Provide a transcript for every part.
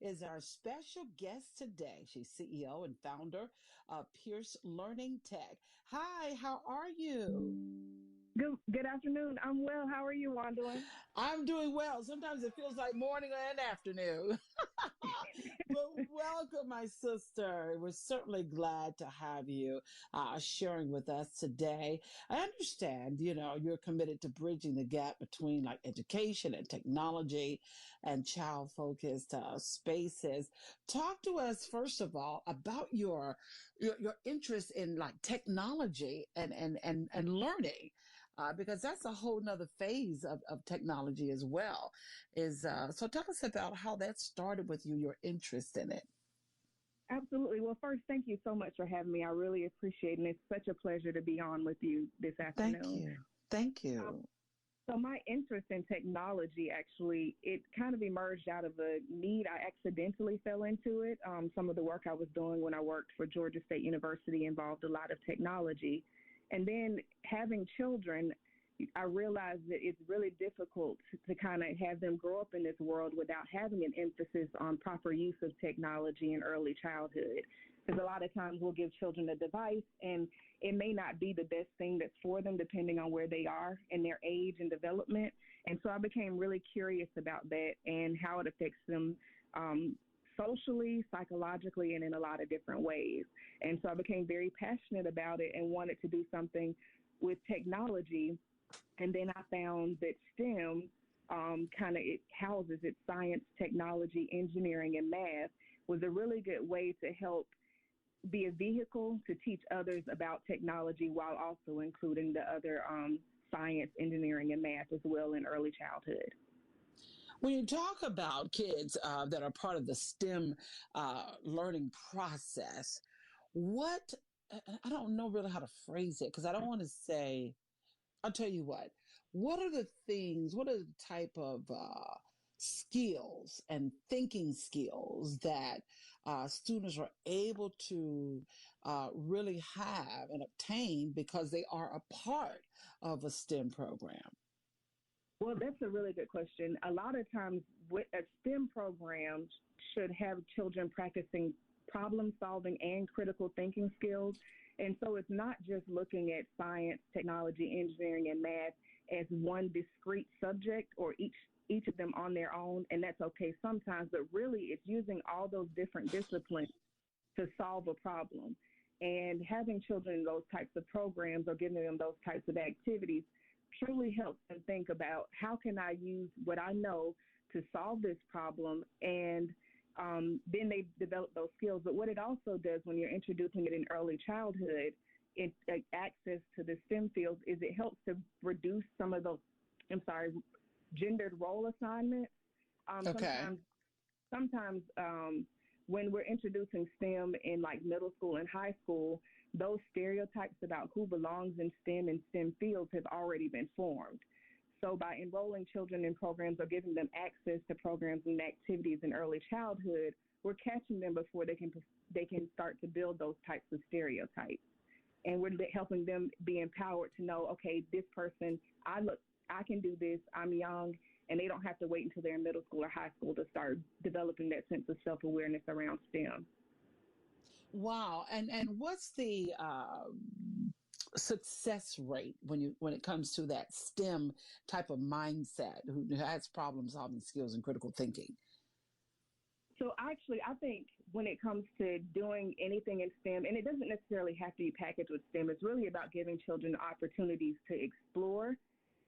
is our special guest today. She's CEO and founder of Pearce Learning Tech. Hi, how are you? Good afternoon. I'm well. How are you, Juandolyn? I'm doing well. Sometimes it feels like morning and afternoon. But welcome, my sister. We're certainly glad to have you sharing with us today. I understand, you're committed to bridging the gap between like education and technology and child-focused spaces. Talk to us, first of all, about your interest in like technology and learning. Because that's a whole nother phase of technology as well. So tell us about how that started with you, your interest in it. Absolutely. Well, first, thank you so much for having me. I really appreciate it. And it's such a pleasure to be on with you this afternoon. Thank you. Thank you. So my interest in technology, actually, it kind of emerged out of a need. I accidentally fell into it. Some of the work I was doing when I worked for Georgia State University involved a lot of technology. And then having children, I realized that it's really difficult to kind of have them grow up in this world without having an emphasis on proper use of technology in early childhood. Because a lot of times we'll give children a device and it may not be the best thing that's for them depending on where they are in their age and development. And so I became really curious about that and how it affects them socially, psychologically, and in a lot of different ways. And so I became very passionate about it and wanted to do something with technology. And then I found that STEM it houses its science, technology, engineering, and math was a really good way to help be a vehicle to teach others about technology while also including the other science, engineering, and math as well in early childhood. When you talk about kids that are part of the STEM learning process, I don't know really how to phrase it because I don't want to say, I'll tell you what are the type of skills and thinking skills that students are able to really have and obtain because they are a part of a STEM program? Well, that's a really good question. A lot of times, a STEM program should have children practicing problem solving and critical thinking skills. And so it's not just looking at science, technology, engineering, and math as one discrete subject or each of them on their own. And that's okay sometimes, but really it's using all those different disciplines to solve a problem. And having children in those types of programs or giving them those types of activities truly helps them think about how can I use what I know to solve this problem, and then they develop those skills. But what it also does when you're introducing it in early childhood, access to the STEM fields, is it helps to reduce some of those, gendered role assignments. Sometimes when we're introducing STEM in like middle school and high school, those stereotypes about who belongs in STEM and STEM fields have already been formed. So by enrolling children in programs or giving them access to programs and activities in early childhood, we're catching them before they can start to build those types of stereotypes. And we're helping them be empowered to know, okay, this person, I can do this, I'm young, and they don't have to wait until they're in middle school or high school to start developing that sense of self-awareness around STEM. Wow. And what's the success rate when it comes to that STEM type of mindset who has problem solving skills and critical thinking? So actually, I think when it comes to doing anything in STEM, and it doesn't necessarily have to be packaged with STEM, it's really about giving children opportunities to explore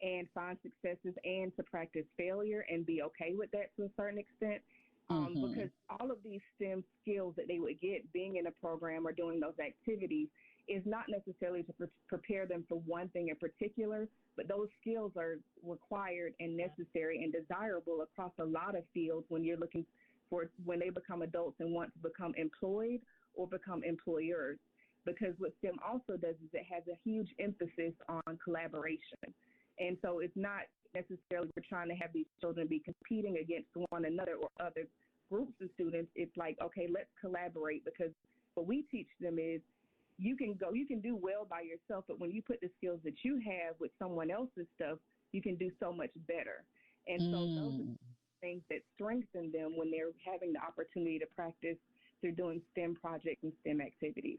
and find successes and to practice failure and be okay with that to a certain extent. Because all of these STEM skills that they would get being in a program or doing those activities is not necessarily to prepare them for one thing in particular, but those skills are required and necessary and desirable across a lot of fields when you're looking for when they become adults and want to become employed or become employers. Because what STEM also does is it has a huge emphasis on collaboration. And so it's not necessarily we're trying to have these children be competing against one another or other groups of students. It's like, okay, let's collaborate, because what we teach them is you can do well by yourself, but when you put the skills that you have with someone else's stuff, you can do so much better. And so things that strengthen them when they're having the opportunity to practice through doing STEM projects and STEM activities.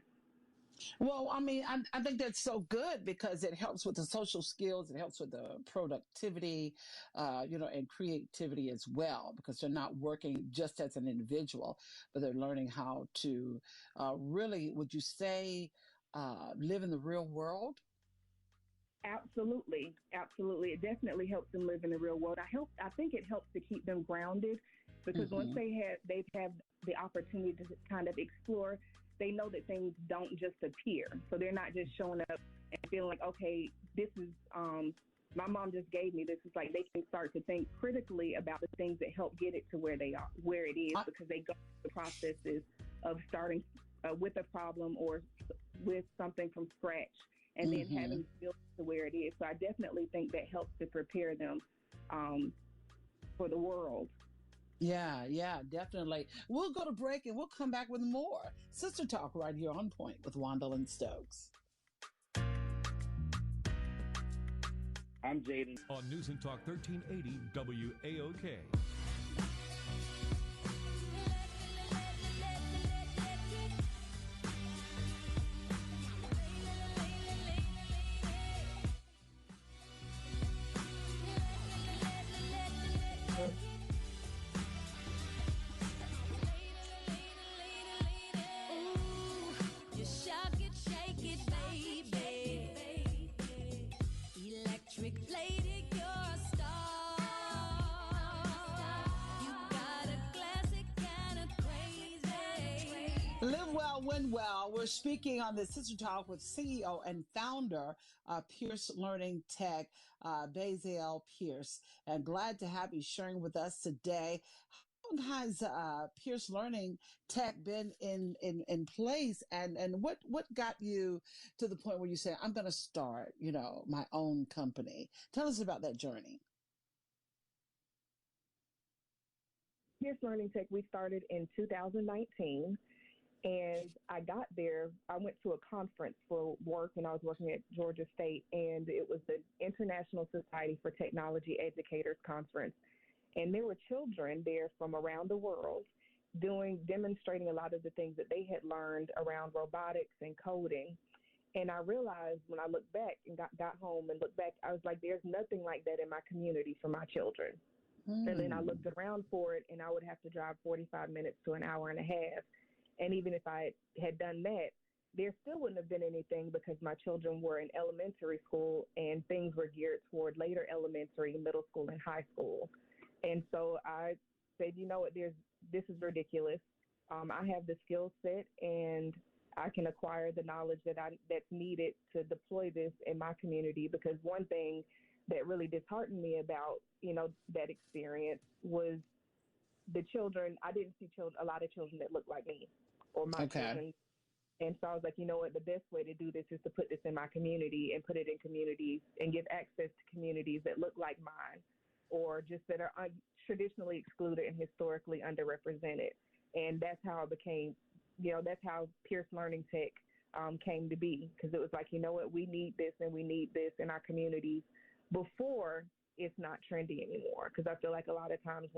Well, I mean, I think that's so good because it helps with the social skills, it helps with the productivity, and creativity as well, because they're not working just as an individual, but they're learning how to really, would you say, live in the real world? Absolutely, absolutely. It definitely helps them live in the real world. I think it helps to keep them grounded because once Hmm. they've had the opportunity to kind of explore, they know that things don't just appear. So they're not just showing up and feeling like, okay, this is my mom just gave me this. It's like they can start to think critically about the things that help get it to where they are, where it is, I, because they go through the processes of starting with a problem or with something from scratch and then hmm having built to where it is. So I definitely think that helps to prepare them um, for the world. Yeah, yeah, definitely. We'll go to break and we'll come back with more Sister Talk right here on Point with Juandolyn Stokes. I'm Jaden. On News and Talk 1380 WAOK. You shock it, shake it, baby. Electric lady, you're a star. You got a classic kind of crazy. Live well, win well. We're speaking on the Sister Talk with CEO and founder of Pearce Learning Tech, Baziel Pearce. And glad to have you sharing with us today. How long has Pearce Learning Tech been in place, and what got you to the point where you say, I'm going to start, my own company? Tell us about that journey. Pearce Learning Tech, we started in 2019. And I got there, I went to a conference for work when I was working at Georgia State, and it was the International Society for Technology Educators Conference. And there were children there from around the world demonstrating a lot of the things that they had learned around robotics and coding. And I realized when I looked back and got home and looked back, I was like, there's nothing like that in my community for my children. And then I Hmm. looked around for it, and I would have to drive 45 minutes to an hour and a half. And even if I had done that, there still wouldn't have been anything because my children were in elementary school and things were geared toward later elementary, middle school, and high school. And so I said, you know what, this is ridiculous. I have the skill set and I can acquire the knowledge that's needed to deploy this in my community. Because one thing that really disheartened me about that experience was the children. I didn't see a lot of children that looked like me or my Okay. children. And so I was like, you know what, the best way to do this is to put this in my community and put it in communities and give access to communities that look like mine or just that are traditionally excluded and historically underrepresented. And that's how it became, that's how Pearce Learning Tech came to be, because it was like, you know what, we need this and we need this in our communities before it's not trendy anymore. Because I feel like a lot of times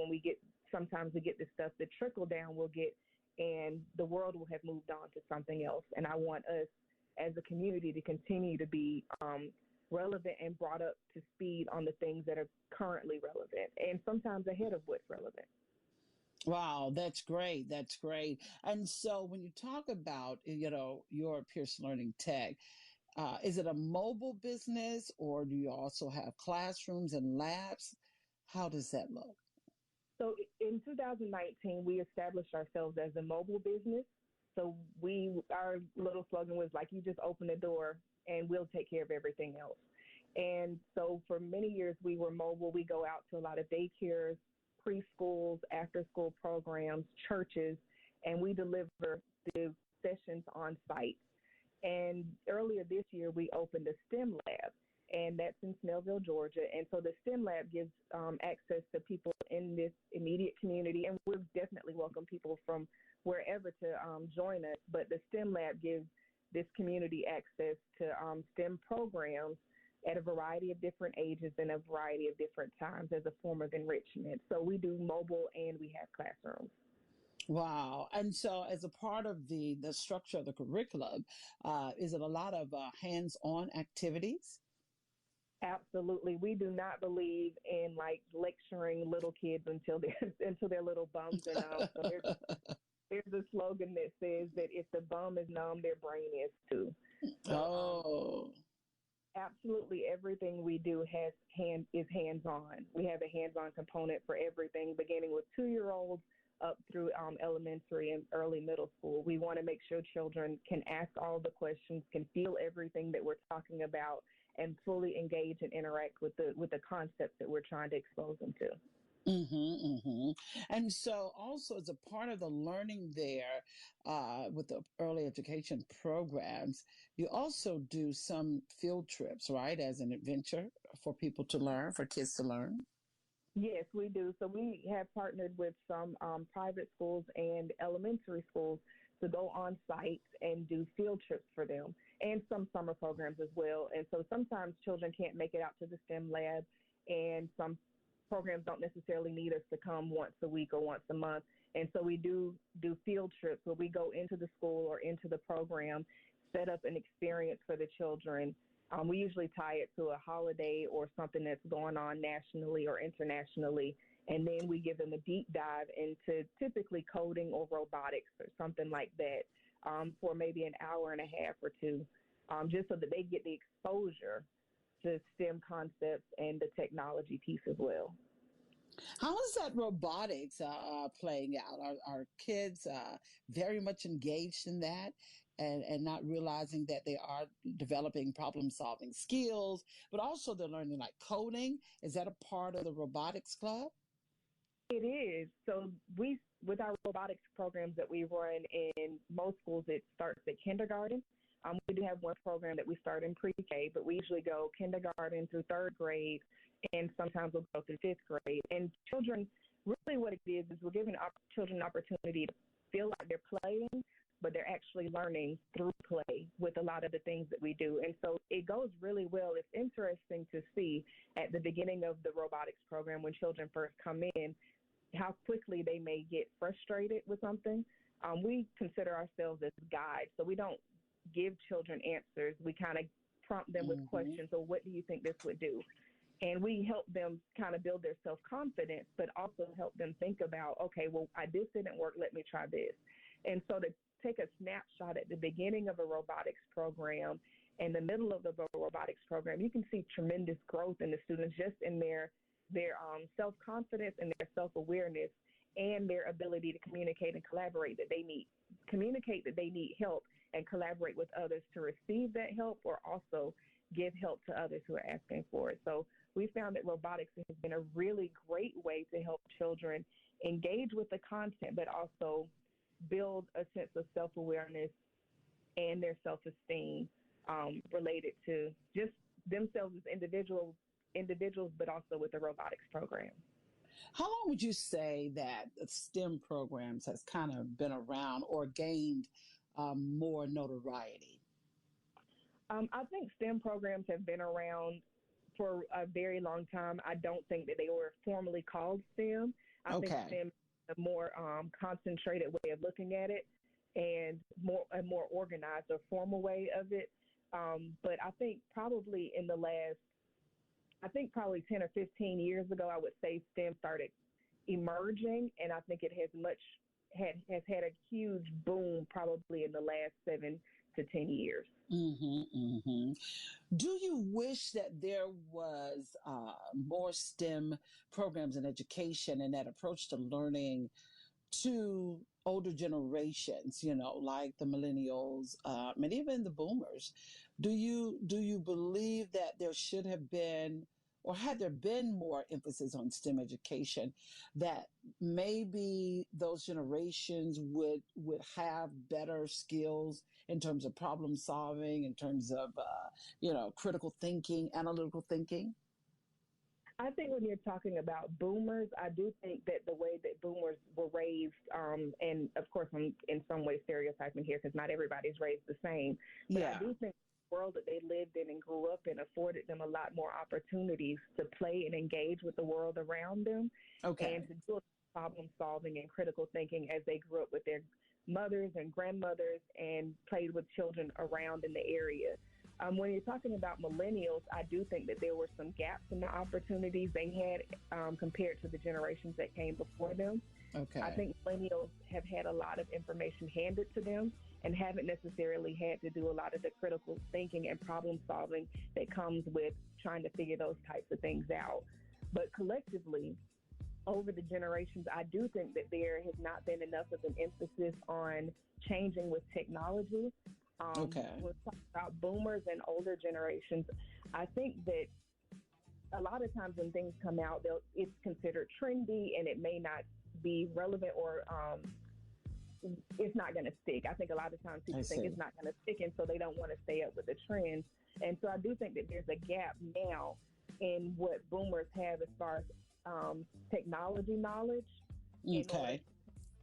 sometimes we get this stuff, the trickle down we'll get, and the world will have moved on to something else. And I want us as a community to continue to be relevant and brought up to speed on the things that are currently relevant and sometimes ahead of what's relevant. Wow, that's great. That's great. And so when you talk about, your Pearce Learning Tech, is it a mobile business or do you also have classrooms and labs? How does that look? So in 2019, we established ourselves as a mobile business. So our little slogan was like, you just open the door and we'll take care of everything else. And so for many years, we were mobile. We go out to a lot of daycares, preschools, after school programs, churches, and we deliver the sessions on site. And earlier this year, we opened a STEM lab, and that's in Snellville, Georgia. And so the STEM lab gives access to people in this immediate community, and we'll definitely welcome people from wherever to join us. But the STEM lab gives this community access to STEM programs at a variety of different ages and a variety of different times as a form of enrichment. So we do mobile and we have classrooms. Wow. And so, as a part of the structure of the curriculum, is it a lot of hands-on activities? Absolutely. We do not believe in like lecturing little kids until they're until they're little bums are numb. So there's a slogan that says that if the bum is numb, their brain is too. So Oh. absolutely everything we do is hands-on. We have a hands-on component for everything, beginning with 2-year-olds up through elementary and early middle school. We want to make sure children can ask all the questions, can feel everything that we're talking about, and fully engage and interact with the concepts that we're trying to expose them to. And so, also as a part of the learning there, with the early education programs, you also do some field trips, right, as an adventure for people to learn, for kids to learn. Yes, we do. So we have partnered with some private schools and elementary schools to go on site and do field trips for them, and some summer programs as well. And so sometimes children can't make it out to the STEM lab, and some programs don't necessarily need us to come once a week or once a month. And so we do field trips where we go into the school or into the program, set up an experience for the children. We usually tie it to a holiday or something that's going on nationally or internationally. And then we give them a deep dive into typically coding or robotics or something like that, for maybe an hour and a half or two, just so that they get the exposure to STEM concepts and the technology piece as well. How is that robotics playing out? Are kids very much engaged in that, and not realizing that they are developing problem solving skills, but also they're learning like coding? Is that a part of the robotics club? It is. So with our robotics programs that we run in most schools, it starts at kindergarten. We do have one program that we start in pre-K, but we usually go kindergarten through third grade, and sometimes we'll go through fifth grade. And children, really what it is we're giving children an opportunity to feel like they're playing, but they're actually learning through play with a lot of the things that we do. And so it goes really well. It's interesting to see at the beginning of the robotics program when children first come in, how quickly they may get frustrated with something. We consider ourselves as guides, so we don't give children answers. We kind of prompt them with questions. So what do you think this would do? And we help them kind of build their self-confidence, but also help them think about, okay, well, this didn't work. Let me try this. And so to take a snapshot at the beginning of a robotics program and the middle of the robotics program, you can see tremendous growth in the students just in their self-confidence and their self-awareness and their ability to communicate and collaborate that they need. Communicate that they need help and collaborate with others to receive that help, or also give help to others who are asking for it. So we found that robotics has been a really great way to help children engage with the content, but also build a sense of self-awareness and their self-esteem, related to just themselves as individuals, but also with the robotics program. How long would you say that the STEM programs has kind of been around or gained more notoriety? I think STEM programs have been around for a very long time. I don't think that they were formally called STEM. I think STEM is a more concentrated way of looking at it, and a more organized or formal way of it. But I think probably probably 10 or 15 years ago, I would say STEM started emerging, and I think it has had a huge boom probably in the last 7 to 10 years. Do you wish that there was more STEM programs in education and that approach to learning to older generations, like the millennials, and even the boomers? Do you believe that there should have been, or had there been more emphasis on STEM education, that maybe those generations would have better skills in terms of problem solving, in terms of critical thinking, analytical thinking? I think when you're talking about boomers, I do think that the way that boomers were raised, and of course I'm in some way stereotyping here because not everybody's raised the same, but I do think world that they lived in and grew up in afforded them a lot more opportunities to play and engage with the world around them Okay. and to do problem solving and critical thinking as they grew up with their mothers and grandmothers and played with children around in the area. When you're talking about millennials, I do think that there were some gaps in the opportunities they had compared to the generations that came before them. Okay. I think millennials have had a lot of information handed to them and haven't necessarily had to do a lot of the critical thinking and problem solving that comes with trying to figure those types of things out. But collectively, over the generations, I do think that there has not been enough of an emphasis on changing with technology. Okay. When we talk about boomers and older generations, I think that a lot of times when things come out, it's considered trendy and it may not be relevant or it's not going to stick. I think a lot of times people think it's not going to stick, and so they don't want to stay up with the trends. And so I do think that there's a gap now in what boomers have as far as technology knowledge in order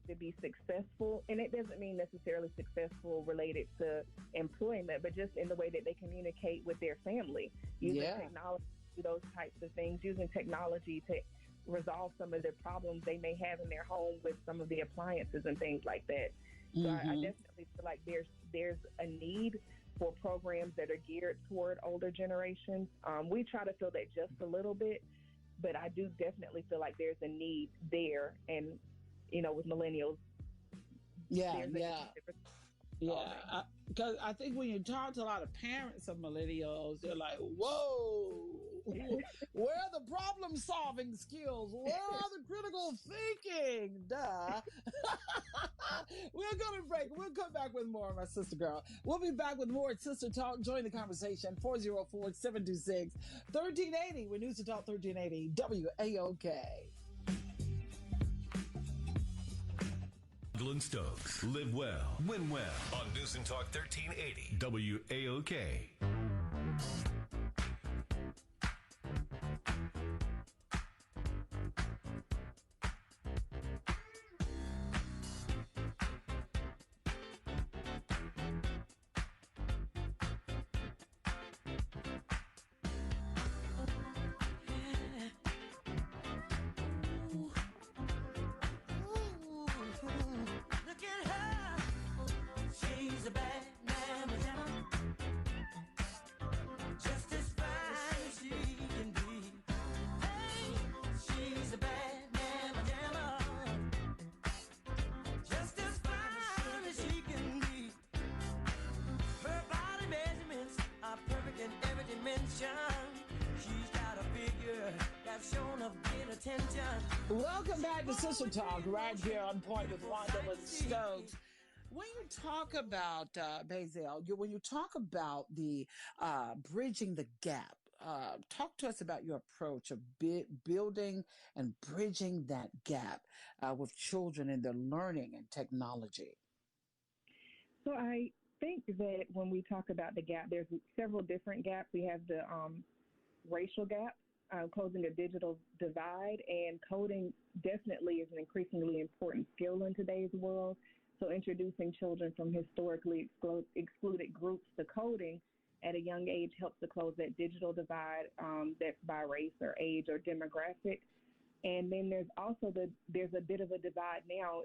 to be successful. And it doesn't mean necessarily successful related to employment, but just in the way that they communicate with their family, using technology to do those types of things, using technology to resolve some of the problems they may have in their home with some of the appliances and things like that. So I definitely feel like there's a need for programs that are geared toward older generations. We try to fill that just a little bit, but I do definitely feel like there's a need there. And, you know, with millennials, because I think when you talk to a lot of parents of millennials, they're like, whoa, where are the problem solving skills? Where are the critical thinking? Duh. We'll go to break. We'll come back with more, my sister girl. We'll be back with more Sister Talk. Join the conversation, 404-726-1380. We're News to Talk 1380 WAOK. Juandolyn Stokes. Live well, win well. On News and Talk 1380 WAOK. Welcome back to Sister Talk, right here on Point with Juandolyn Stokes. When you talk about, Baziel, when you talk about the bridging the gap, talk to us about your approach of building and bridging that gap with children and their learning and technology. So I think that when we talk about the gap, there's several different gaps. We have the racial gap, closing a digital divide, and coding definitely is an increasingly important skill in today's world. So introducing children from historically excluded groups to coding at a young age helps to close that digital divide that's by race or age or demographic. And then there's also there's a bit of a divide now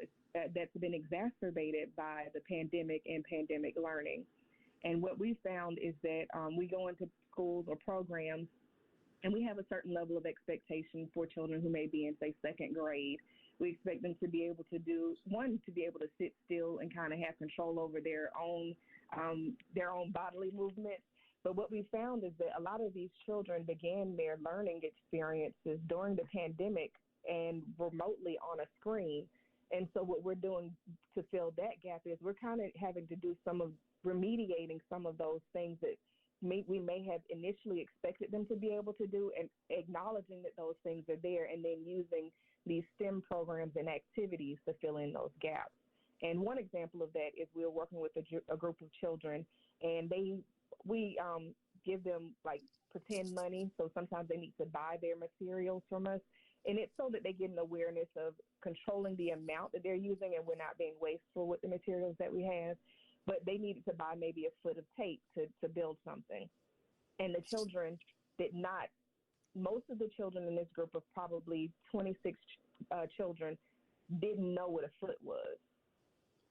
that's been exacerbated by the pandemic and pandemic learning. And what we found is that we go into schools or programs and we have a certain level of expectation for children who may be in, say, second grade. We expect them to be able to to be able to sit still and kind of have control over their own bodily movements. But what we found is that a lot of these children began their learning experiences during the pandemic and remotely on a screen. And so what we're doing to fill that gap is we're kind of having to do remediating some of those things that we may have initially expected them to be able to do, and acknowledging that those things are there, and then using these STEM programs and activities to fill in those gaps. And one example of that is we're working with a group of children, and we give them like pretend money. So sometimes they need to buy their materials from us, and it's so that they get an awareness of controlling the amount that they're using, and we're not being wasteful with the materials that we have. but they needed to buy maybe a foot of tape to build something. And the children did not, most of the children in this group of probably 26 children didn't know what a foot was.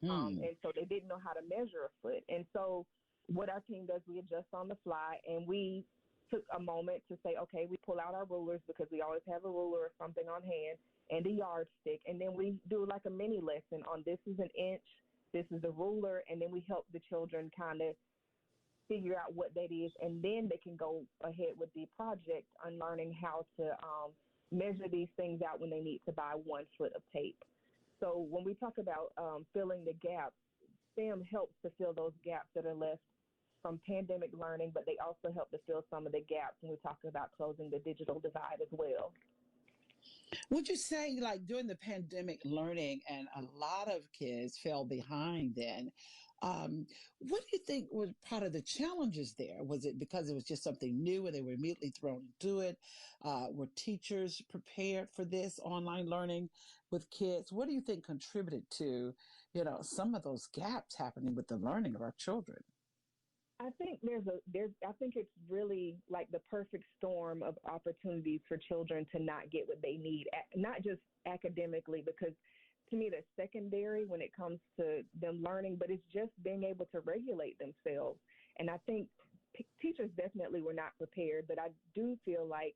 And so they didn't know how to measure a foot. And so what our team does, we adjust on the fly, and we took a moment to say, okay, we pull out our rulers because we always have a ruler or something on hand and a yardstick. And then we do like a mini lesson on this is an inch, this is a ruler, and then we help the children kind of figure out what that is, and then they can go ahead with the project on learning how to measure these things out when they need to buy 1 foot of tape. So when we talk about filling the gaps, STEM helps to fill those gaps that are left from pandemic learning, but they also help to fill some of the gaps when we talk about closing the digital divide as well. Would you say, like during the pandemic learning, and a lot of kids fell behind then, what do you think was part of the challenges there? Was it because it was just something new and they were immediately thrown into it? Were teachers prepared for this online learning with kids? What do you think contributed to, some of those gaps happening with the learning of our children? I think I think it's really like the perfect storm of opportunities for children to not get what they need, not just academically, because to me that's secondary when it comes to them learning, but it's just being able to regulate themselves. And I think teachers definitely were not prepared, but I do feel like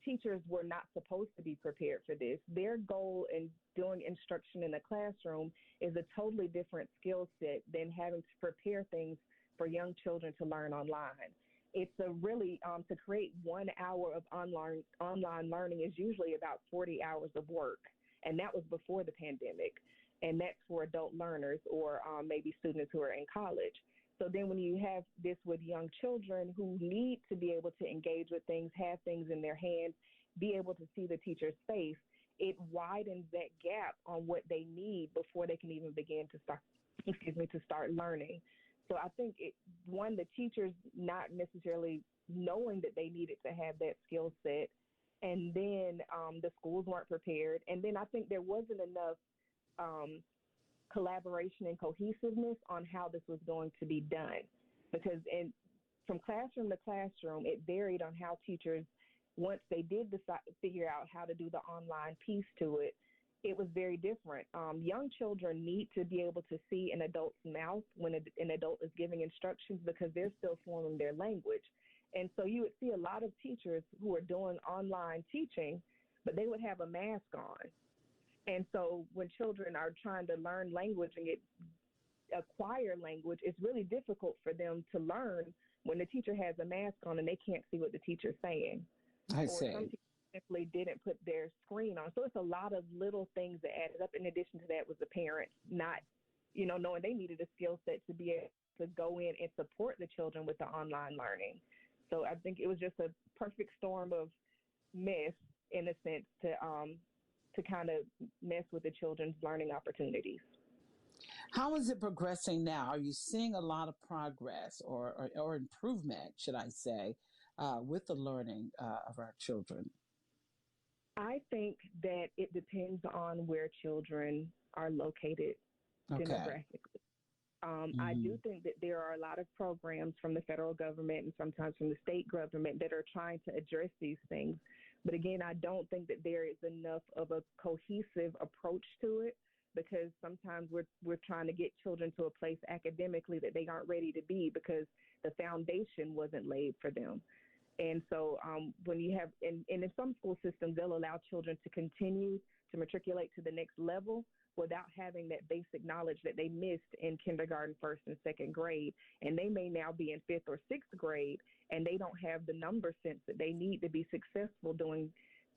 teachers were not supposed to be prepared for this. Their goal in doing instruction in a classroom is a totally different skill set than having to prepare things for young children to learn online. It's a really, to create 1 hour of online learning is usually about 40 hours of work. And that was before the pandemic. And that's for adult learners or maybe students who are in college. So then when you have this with young children who need to be able to engage with things, have things in their hands, be able to see the teacher's face, it widens that gap on what they need before they can even begin to start learning. So I think the teachers not necessarily knowing that they needed to have that skill set, and then the schools weren't prepared. And then I think there wasn't enough collaboration and cohesiveness on how this was going to be done. Because from classroom to classroom, it varied on how teachers, once they did figure out how to do the online piece to it, it was very different. Young children need to be able to see an adult's mouth when an adult is giving instructions because they're still forming their language. And so you would see a lot of teachers who are doing online teaching, but they would have a mask on. And so when children are trying to learn language and acquire language, it's really difficult for them to learn when the teacher has a mask on and they can't see what the teacher's saying. I Or see. some teachers simply didn't put their screen on. So it's a lot of little things that added up. In addition to that was the parents not, knowing they needed a skill set to be able to go in and support the children with the online learning. So I think it was just a perfect storm of mess, in a sense, to kind of mess with the children's learning opportunities. How is it progressing now? Are you seeing a lot of progress or improvement, should I say, with the learning of our children? I think that it depends on where children are located demographically. I do think that there are a lot of programs from the federal government and sometimes from the state government that are trying to address these things. But again, I don't think that there is enough of a cohesive approach to it, because sometimes we're trying to get children to a place academically that they aren't ready to be because the foundation wasn't laid for them. And so when you have, and in some school systems, they'll allow children to continue to matriculate to the next level without having that basic knowledge that they missed in kindergarten, first and second grade. And they may now be in fifth or sixth grade, and they don't have the number sense that they need to be successful doing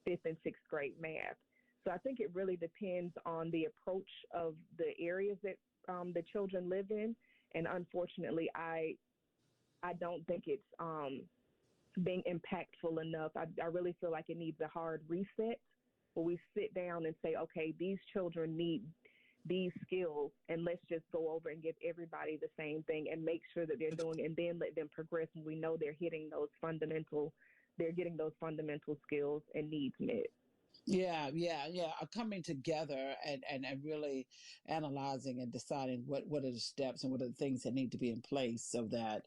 fifth and sixth grade math. So I think it really depends on the approach of the areas that the children live in. And unfortunately, I don't think it's being impactful enough. I really feel like it needs a hard reset where we sit down and say, okay, these children need these skills, and let's just go over and give everybody the same thing and make sure that they're doing, and then let them progress when we know they're getting those fundamental skills and needs met. Yeah. Coming together and really analyzing and deciding what are the steps and what are the things that need to be in place so that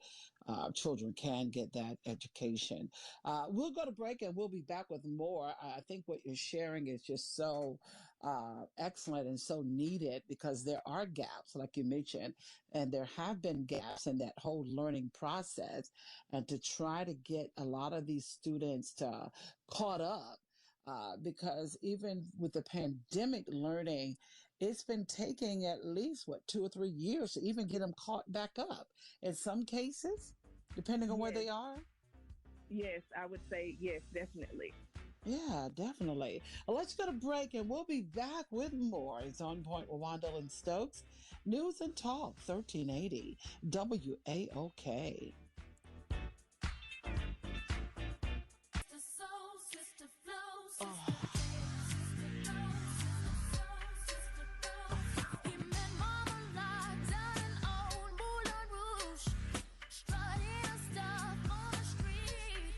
children can get that education. We'll go to break and we'll be back with more. I think what you're sharing is just so excellent and so needed because there are gaps, like you mentioned, and there have been gaps in that whole learning process. And to try to get a lot of these students to caught up because even with the pandemic learning, it's been taking at least, 2 or 3 years to even get them caught back up in some cases, depending on where Yes, they are. yes, I would say yes, definitely. Yeah, definitely. Well, let's go to break and we'll be back with more. It's On Point with Juandolyn Stokes. News and Talk 1380 WAOK. Sister soul, sister flow, sister Oh, sister flow. He met Mama locked down in old Moulin Rouge, strutting stuff on the street.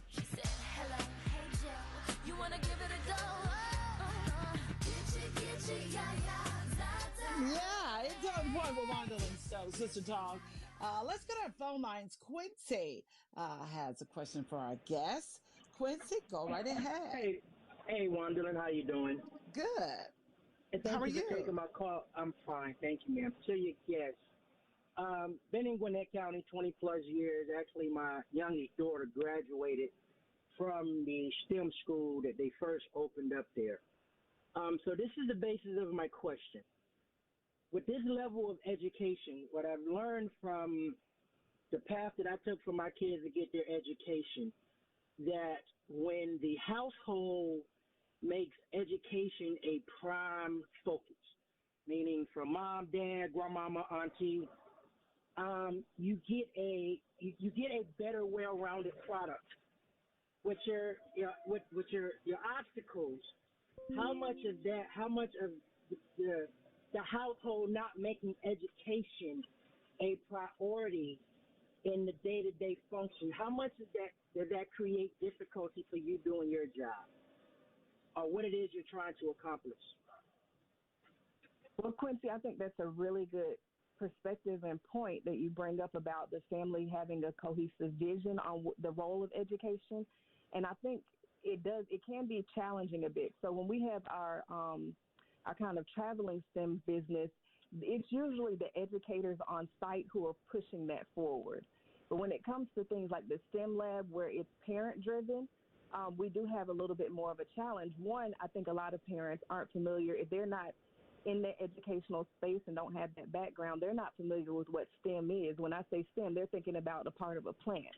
She said, "Hello, hey Joe, you wanna give it a go?" Get you, yeah, za. yeah, it's On Point with Juandolyn Stokes, Sister Talk. Let's go to our phone lines. Quincy has a question for our guest. Quincy, go right ahead. Hey, hey, Juandolyn, how you doing? Good. And How thank are you for you? taking my call. I'm fine, thank you, ma'am. To your guest, been in Gwinnett County 20 plus years. Actually, my youngest daughter graduated from the STEM school that they first opened up there. So this is the basis of my question. With this level of education, what I've learned from the path that I took for my kids to get their education, that when the household makes education a prime focus, meaning from mom, dad, grandmama, auntie, you get a better, well-rounded product. With your obstacles, how much of the household not making education a priority in the day-to-day function, how much of that does that create difficulty for you doing your job or what it is you're trying to accomplish? Well, Quincy, I think that's a really good perspective and point that you bring up about the family having a cohesive vision on the role of education. And I think it can be challenging a bit. So when we have our kind of traveling STEM business, it's usually the educators on site who are pushing that forward. But when it comes to things like the STEM lab where it's parent driven, we do have a little bit more of a challenge. One, I think a lot of parents aren't familiar, if they're not in the educational space and don't have that background, they're not familiar with what STEM is. When I say STEM, they're thinking about a part of a plant.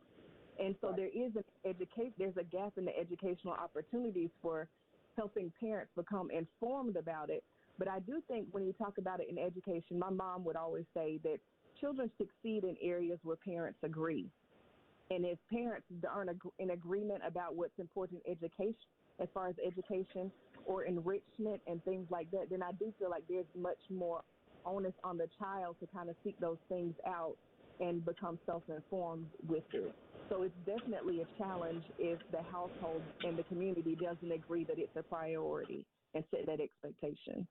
And so there's a gap in the educational opportunities for helping parents become informed about it. But I do think when you talk about it in education, my mom would always say that children succeed in areas where parents agree. And if parents aren't in agreement about what's important in education, as far as education or enrichment and things like that, then I do feel like there's much more onus on the child to kind of seek those things out and become self-informed with it. So it's definitely a challenge if the household and the community doesn't agree that it's a priority and set that expectation.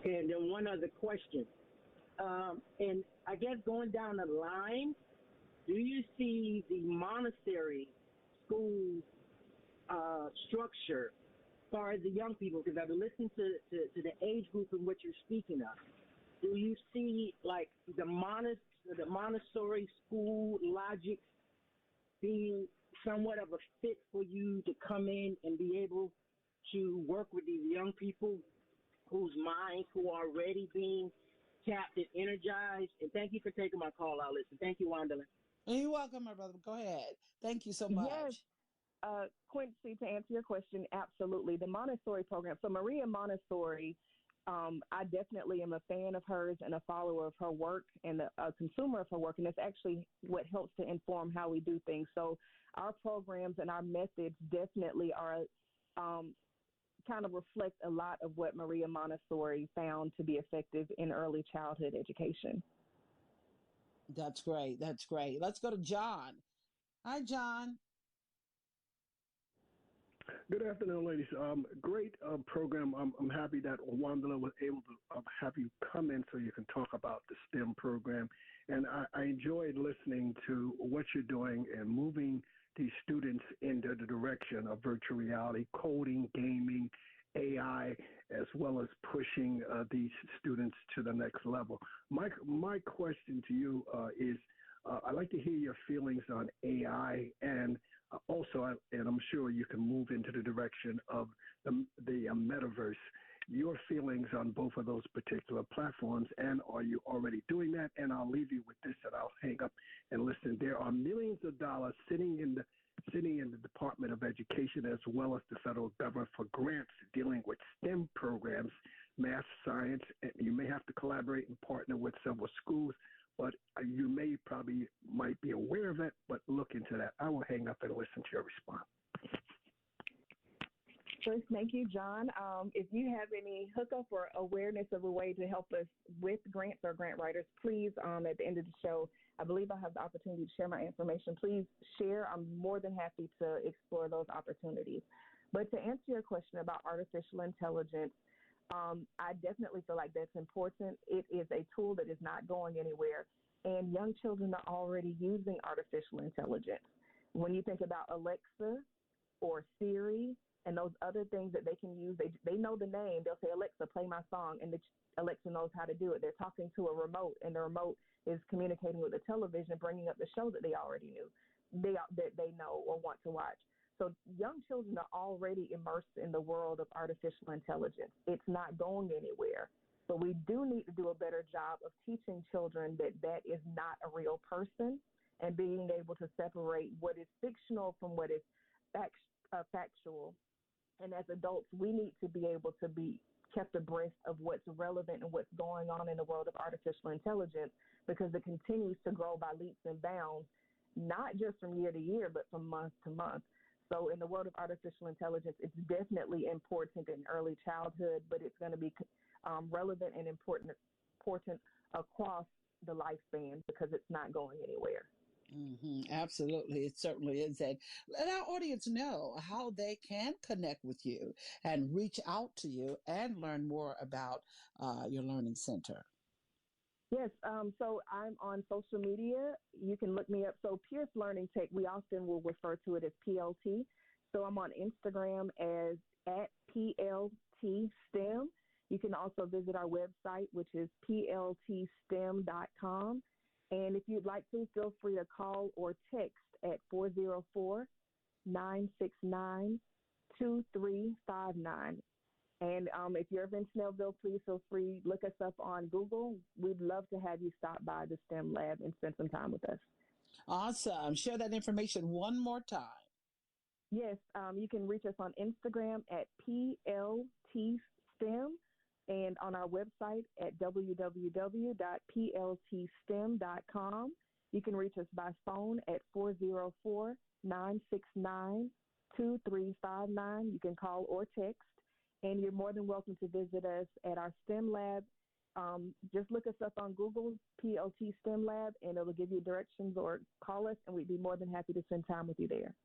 And then one other question. And I guess going down the line, do you see the monastery school structure as far as the young people? Because I've been listening to the age group in which you're speaking of. Do you see like the Montessori school logic being somewhat of a fit for you to come in and be able to work with these young people whose minds who are already being tapped and energized? And thank you for taking my call. I'll listen. Thank you, Juandolyn. You're welcome, my brother. Go ahead. Thank you so Yes, much. Quincy, to answer your question, absolutely. The Montessori program. So Maria Montessori, I definitely am a fan of hers and a follower of her work and a consumer of her work. And that's actually what helps to inform how we do things. So our programs and our methods definitely are kind of reflect a lot of what Maria Montessori found to be effective in early childhood education. That's great. That's great. Let's go to John. Hi, John. Good afternoon, ladies. Great program. I'm happy that Wanda was able to have you come in so you can talk about the STEM program. And I enjoyed listening to what you're doing and moving these students into the direction of virtual reality, coding, gaming, AI, as well as pushing these students to the next level. My question to you is, I'd like to hear your feelings on AI and also, and I'm sure you can move into the direction of the metaverse. Your feelings on both of those particular platforms, and are you already doing that? And I'll leave you with this, and I'll hang up and listen. There are millions of dollars sitting in the Department of Education as well as the federal government for grants dealing with STEM programs, math, science. And you may have to collaborate and partner with several schools, but you might be aware of it, but look into that. I will hang up and listen to your response. First, thank you, John. If you have any hookup or awareness of a way to help us with grants or grant writers, please, at the end of the show, I believe I have the opportunity to share my information. Please share. I'm more than happy to explore those opportunities. But to answer your question about artificial intelligence, I definitely feel like that's important. It is a tool that is not going anywhere, and young children are already using artificial intelligence. When you think about Alexa or Siri and those other things that they can use, they know the name. They'll say, Alexa, play my song, and Alexa knows how to do it. They're talking to a remote, and the remote is communicating with the television, bringing up the show that they already knew, that they know or want to watch. So young children are already immersed in the world of artificial intelligence. It's not going anywhere. But we do need to do a better job of teaching children that that is not a real person, and being able to separate what is fictional from what is factual. And as adults, we need to be able to be kept abreast of what's relevant and what's going on in the world of artificial intelligence, because it continues to grow by leaps and bounds, not just from year to year, but from month to month. So in the world of artificial intelligence, it's definitely important in early childhood, but it's going to be relevant and important across the lifespan, because it's not going anywhere. Absolutely. It certainly is. And let our audience know how they can connect with you and reach out to you and learn more about your learning center. Yes, so I'm on social media. You can look me up. So Pearce Learning Tech, we often will refer to it as PLT. So I'm on Instagram as @PLTSTEM. You can also visit our website, which is pltstem.com. And if you'd like to, feel free to call or text at 404-969-2359. And if you're ever in Snellville, please feel free, look us up on Google. We'd love to have you stop by the STEM lab and spend some time with us. Awesome. Share that information one more time. Yes, you can reach us on Instagram at PLTSTEM and on our website at www.pltstem.com. You can reach us by phone at 404-969-2359. You can call or text. And you're more than welcome to visit us at our STEM lab. Just look us up on Google, PLT STEM lab, and it'll give you directions, or call us, and we'd be more than happy to spend time with you there.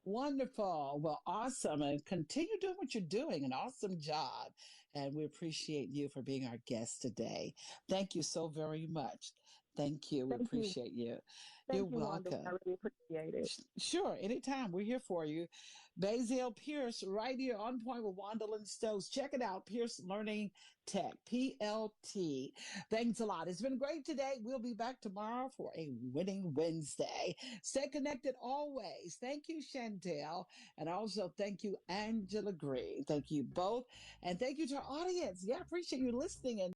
Wonderful. Well, awesome. And continue doing what you're doing. An awesome job. And we appreciate you for being our guest today. Thank you so very much. Thank you. We appreciate you. You're welcome. Wanda. I really appreciate it. Sure. Anytime. We're here for you. Baziel Pearce, right here on point with Juandolyn Stokes. Check it out. Pearce Learning Tech, PLT. Thanks a lot. It's been great today. We'll be back tomorrow for a winning Wednesday. Stay connected always. Thank you, Chantel. And also thank you, Angela Green. Thank you both. And thank you to our audience. Yeah, I appreciate you listening. And